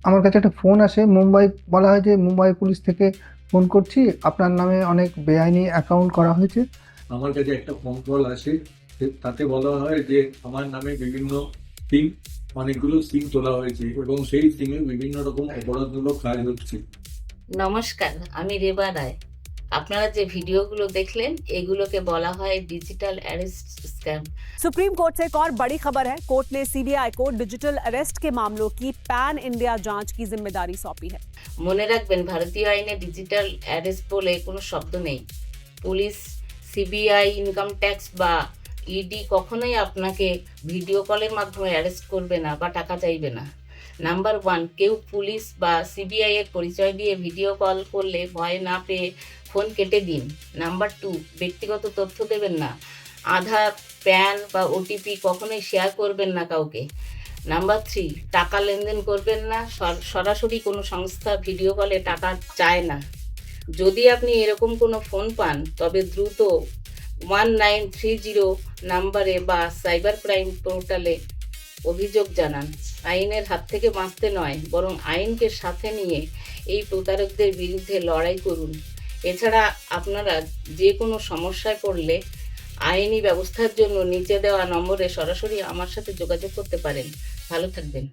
আমার কাছে একটা ফোন আসে মুম্বাই, বলা হয় যে মুম্বাই পুলিশ থেকে ফোন করছি, আপনার নামে অনেক বেআইনি অ্যাকাউন্ট করা হয়েছে। আমার কাছে একটা ফোন কল আসে, তাতে বলা হয় যে আমার নামে বিভিন্ন সিম, অনেকগুলো সিম তোলা হয়েছে এবং সেই সিমে বিভিন্ন রকম অপরাধমূলক কাজ হচ্ছে। নমস্কার, আমি রেবা রায়। আপনারা যে ভিডিওগুলো দেখলেন এগুলোকে বলা হয় digital arrest scam. Supreme court से एक और बड़ी खबर है। कोर्ट ने सीबीआई को डिजिटल अरेस्ट के मामलों की पैन इंडिया जांच की जिम्मेदारी सौंपी है। মনে রাখবেন, ভারতীয় আইনে ডিজিটাল অ্যারেস্ট বলে কোনো শব্দ নেই। পুলিশ, সিবিআই, ইনকাম ট্যাক্স বা ইডি কখনোই আপনাকে ভিডিও কলের মাধ্যমে অ্যারেস্ট করবে না বা টাকা চাইবে না। নাম্বার ওয়ান, কেউ পুলিশ বা সিবিআই এর পরিচয় দিয়ে ভিডিও কল করলে ভয় না পেয়ে ফোন কেটে দিন। নাম্বার টু, ব্যক্তিগত তথ্য দেবেন না। আধার, প্যান বা ওটিপি কখনোই শেয়ার করবেন না কাউকে। নাম্বার থ্রি, টাকা লেনদেন করবেন না। সরাসরি কোনো সংস্থা ভিডিও কলে টাকা চায় না। যদি আপনি এরকম কোনো ফোন পান তবে দ্রুত 1930 নাম্বারে বা সাইবার ক্রাইম পোর্টালে অভিযোগ জানান। আইনের হাত থেকে বাঁচতে নয়, বরং আইনকে সাথে নিয়ে এই প্রতারকদের বিরুদ্ধে লড়াই করুন। এছাড়া আপনারা যে কোনো সমস্যায় পড়লে আইনি ব্যবস্থার জন্য নিচে দেওয়া নম্বরে সরাসরি আমার সাথে যোগাযোগ করতে পারেন। ভালো থাকবেন।